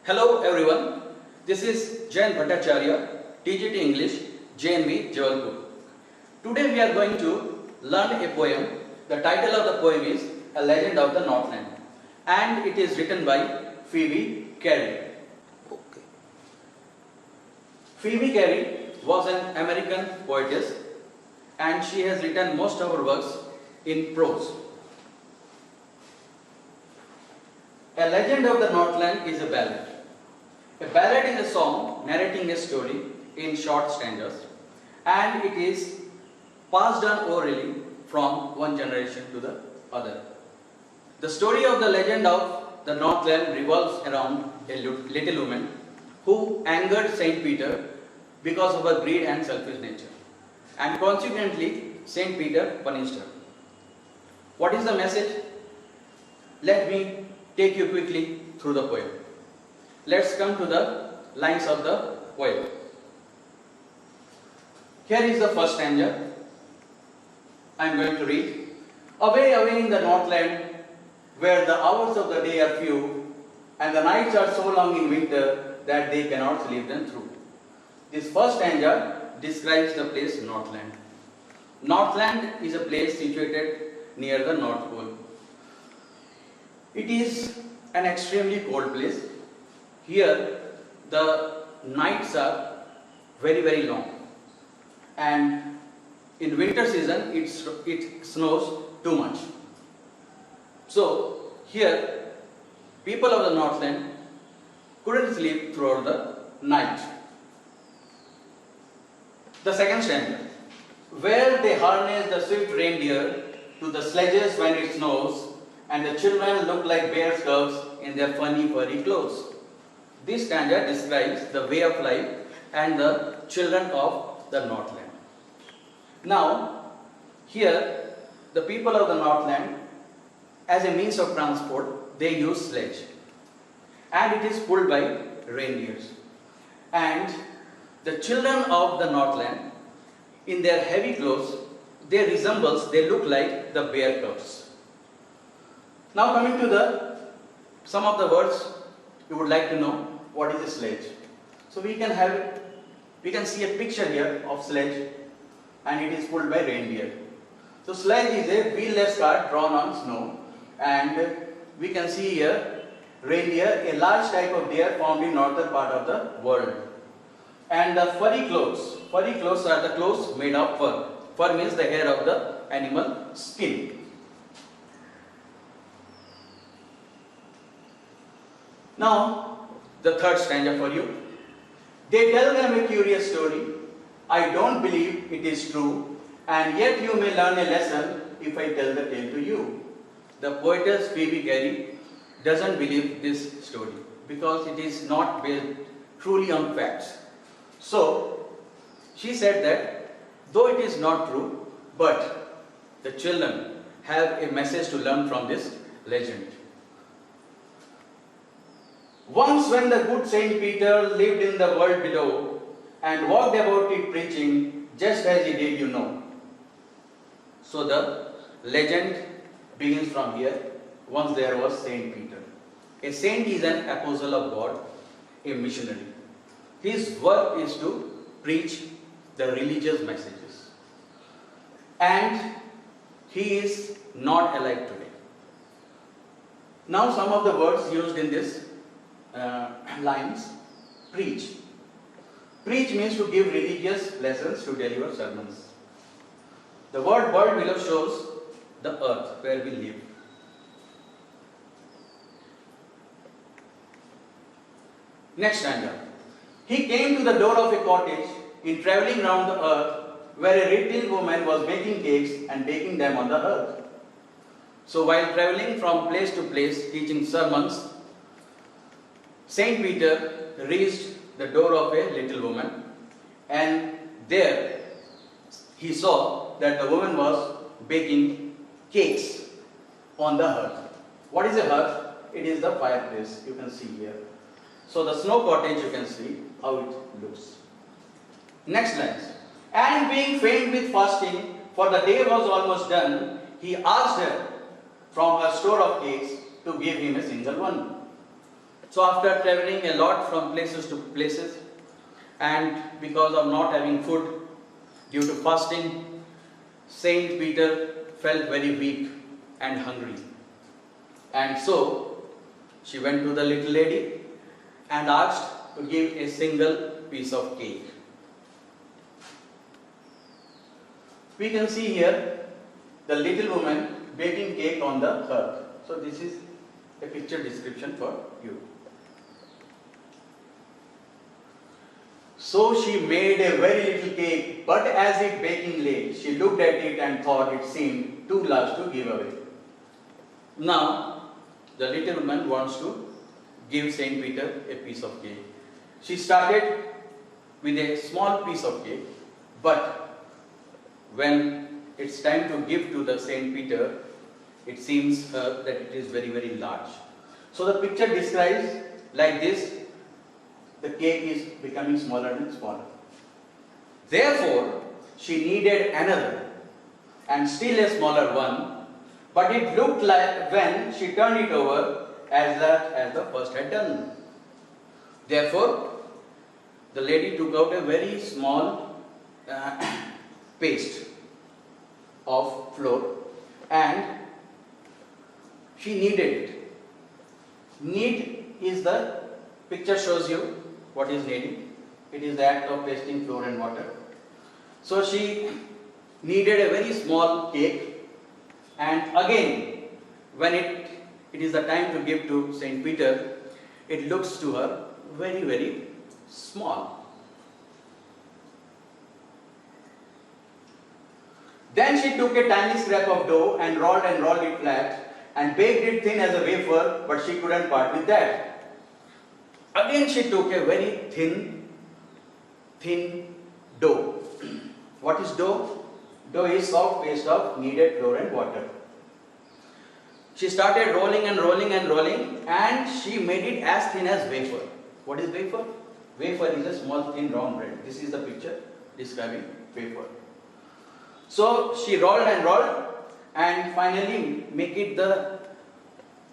Hello everyone, this is Jain Bhattacharya, TGT English, JNV, Jabalpur. Today we are going to learn a poem. The title of the poem is A Legend of the Northland and it is written by Phoebe Cary. Phoebe Cary was an American poetess and she has written most of her works in prose. A Legend of the Northland is a ballad. A ballad is a song narrating a story in short stanzas and it is passed on orally from one generation to the other. The story of the legend of the Northland revolves around a little woman who angered Saint Peter because of her greed and selfish nature, and consequently Saint Peter punished her. What is the message? Let me take you quickly through the poem. Let's come to the lines of the poem. Here is the first stanza. I am going to read. Away, away in the Northland, where the hours of the day are few, and the nights are so long in winter that they cannot sleep them through. This first stanza describes the place Northland. Northland is a place situated near the North Pole. It is an extremely cold place. Here the nights are very long, and in winter season it snows too much. So here people of the Northland couldn't sleep throughout the night. The second stanza, where they harness the swift reindeer to the sledges when it snows, and the children look like bear cubs in their funny furry clothes. This stanza describes the way of life and the children of the Northland. Now, here the people of the Northland, as a means of transport, they use sledge, and it is pulled by reindeers. And the children of the Northland, in their heavy clothes, they look like the bear cubs. Now coming to some of the words you would like to know. What is a sledge? So we can see a picture here of sledge, and it is pulled by reindeer. So sledge is a wheelless cart drawn on snow, and we can see here reindeer, a large type of deer found in northern part of the world. And the furry clothes are the clothes made of fur. Fur means the hair of the animal skin. Now, the third stanza for you. They tell them a curious story. I don't believe it is true, and yet you may learn a lesson if I tell the tale to you. The poetess Phoebe Cary doesn't believe this story because it is not based truly on facts. So, she said that though it is not true, but the children have a message to learn from this legend. Once when the good Saint Peter lived in the world below and walked about it preaching just as he did, you know. So the legend begins from here. Once there was Saint Peter. A saint is an apostle of God, a missionary. His work is to preach the religious messages. And he is not alive today. Now some of the words used in this lines. Preach. Preach means to give religious lessons, to deliver sermons. The word world below shows the earth where we live. Next stanza. He came to the door of a cottage in travelling round the earth, where a little woman was baking cakes and baking them on the earth. So while travelling from place to place teaching sermons, Saint Peter reached the door of a little woman, and there he saw that the woman was baking cakes on the hearth. What is a hearth? It is the fireplace, you can see here. So the snow cottage, you can see how it looks. Next lines. And being faint with fasting, for the day was almost done, he asked her from her store of cakes to give him a single one. So after traveling a lot from places to places, and because of not having food due to fasting, Saint Peter felt very weak and hungry. And so she went to the little lady and asked to give a single piece of cake. We can see here the little woman baking cake on the hearth. So this is a picture description for you. So she made a very little cake, but as it baking lay, she looked at it and thought it seemed too large to give away. Now, the little woman wants to give Saint Peter a piece of cake. She started with a small piece of cake, but when it's time to give to the Saint Peter, it seems her that it is very, very large. So the picture describes like this: the cake is becoming smaller and smaller. Therefore, she needed another and still a smaller one, but it looked like when she turned it over as large as the first had done. Therefore, the lady took out a very small paste of flour and she kneaded it. Knead is the picture shows you what is kneading. It is the act of pasting flour and water. So she kneaded a very small cake, and again when it is the time to give to Saint Peter, it looks to her very, very small. Then she took a tiny scrap of dough and rolled it flat and baked it thin as a wafer, but she couldn't part with that. Again she took a very thin dough. What is dough? Dough is soft paste of kneaded flour and water. She started rolling and she made it as thin as wafer. What is wafer? Wafer is a small thin round bread. This is the picture describing wafer. So she rolled and finally make it the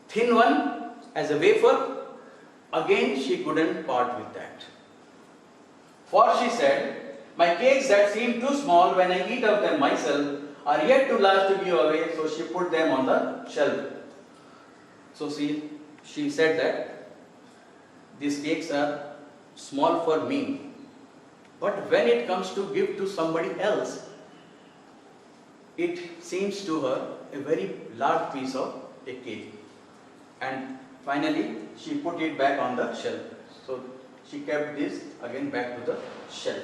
thin one as a wafer. Again she couldn't part with that. For she said, "My cakes that seem too small when I eat of them myself are yet too large to give away," so she put them on the shelf. So she said that these cakes are small for me, but when it comes to give to somebody else, it seems to her a very large piece of a cake. And finally she put it back on the shelf. So she kept this again back to the shelf.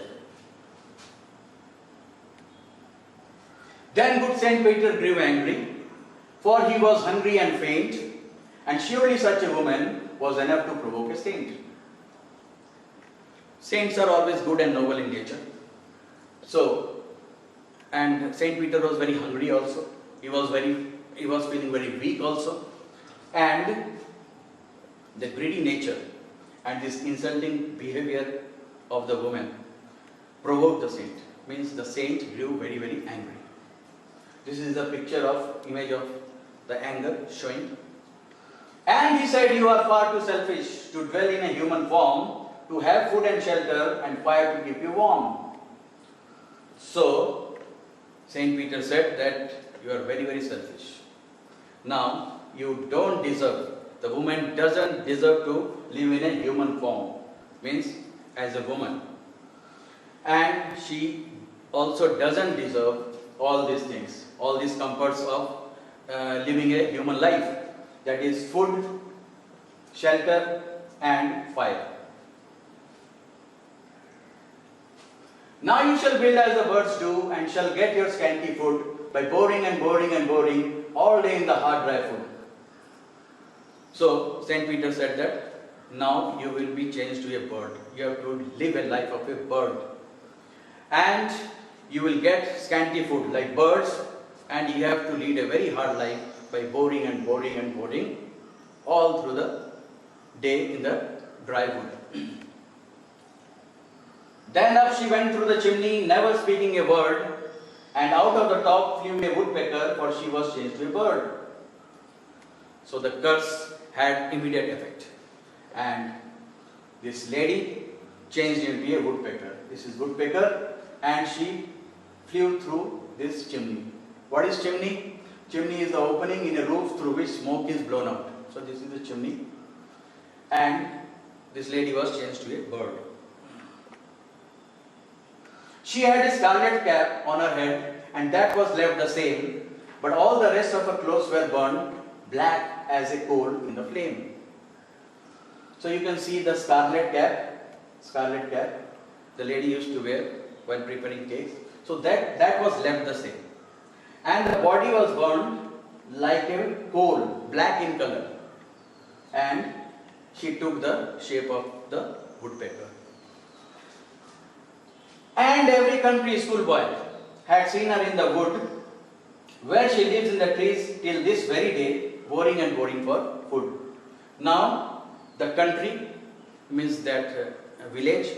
Then good Saint Peter grew angry, for he was hungry and faint, and surely such a woman was enough to provoke a saint. Saints are always good and noble in nature. And Saint Peter was very hungry also. He was feeling very weak also. And the greedy nature and this insulting behavior of the woman provoked the saint. Means the saint grew very, very angry. This is the image of the anger showing. And he said, "You are far too selfish to dwell in a human form, to have food and shelter and fire to keep you warm." So Saint Peter said that you are very, very selfish. Now you don't deserve, the woman doesn't deserve to live in a human form, means as a woman. And she also doesn't deserve all these things, all these comforts of living a human life, that is food, shelter and fire. Now you shall build as the birds do, and shall get your scanty food by boring all day in the hard dry food. So Saint Peter said that now you will be changed to a bird. You have to live a life of a bird. And you will get scanty food like birds, and you have to lead a very hard life by boring all through the day in the dry wood. Then up she went through the chimney, never speaking a word, and out of the top flew a woodpecker, for she was changed to a bird. So the curse had immediate effect. and this lady changed into a woodpecker. This is woodpecker, and she flew through this chimney. What is chimney? Chimney is the opening in a roof through which smoke is blown out. So this is the chimney, and this lady was changed to a bird. She had a scarlet cap on her head, and that was left the same, but all the rest of her clothes were burned black as a coal in the flame. So you can see the scarlet cap the lady used to wear while preparing cakes. So that was left the same. And the body was burned like a coal, black in color. And she took the shape of the woodpecker. And every country schoolboy had seen her in the wood, where she lives in the trees till this very day, boring and boring for food. Now, the country means that village,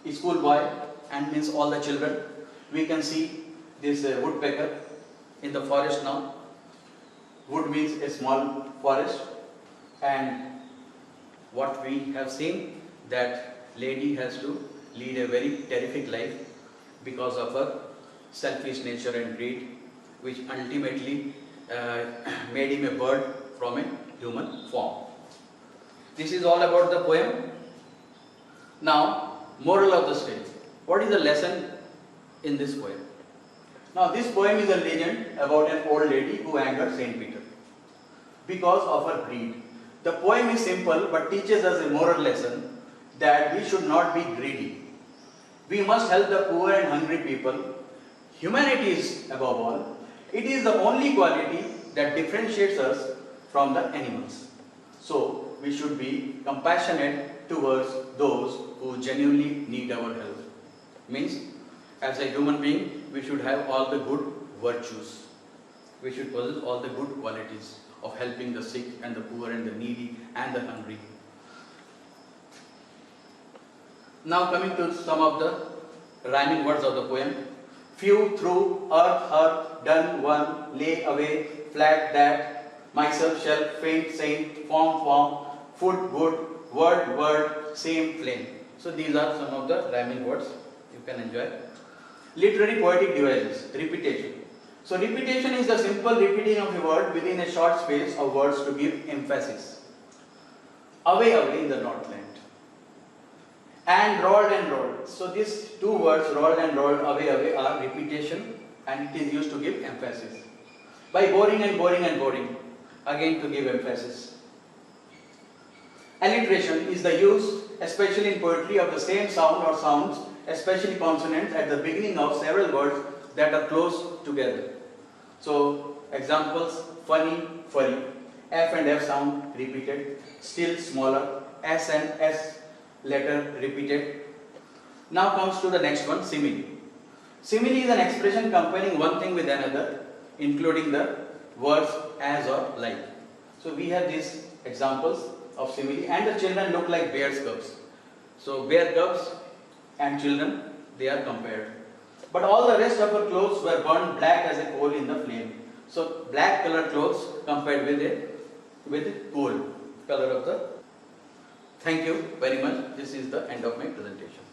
schoolboy, and means all the children. We can see this woodpecker in the forest now. Wood means a small forest, and what we have seen, that lady has to lead a very terrific life because of her selfish nature and greed, which ultimately made him a bird from a human form. This is all about the poem. Now, moral of the story. What is the lesson in this poem? Now, this poem is a legend about an old lady who angered Saint Peter because of her greed. The poem is simple but teaches us a moral lesson that we should not be greedy. We must help the poor and hungry people. Humanity is above all. It is the only quality that differentiates us from the animals. So, we should be compassionate towards those who genuinely need our help. Means, as a human being, we should have all the good virtues. We should possess all the good qualities of helping the sick and the poor and the needy and the hungry. Now coming to some of the rhyming words of the poem. Few through, earth, done, one, lay away, flat, that, myself, shall, faint, saint, form, foot, wood, word, same, flame. So these are some of the rhyming words you can enjoy. Literary poetic devices, repetition. So repetition is the simple repeating of a word within a short space of words to give emphasis. Away in the Northland. And rolled. So these two words, rolled and rolled, away are repetition, and it is used to give emphasis. By boring, again to give emphasis. Alliteration is the use, especially in poetry, of the same sound or sounds, especially consonants, at the beginning of several words that are close together. So, examples: funny, furry, F and F sound repeated, still, smaller, S and S letter repeated. Now comes to the next one, simile. Simile is an expression comparing one thing with another, including the words as or like. So we have these examples of simile, and the children look like bear's cubs. So bear cubs and children, they are compared. But all the rest of her clothes were burned black as a coal in the flame. So black colored clothes compared with coal color of the. Thank you very much. This is the end of my presentation.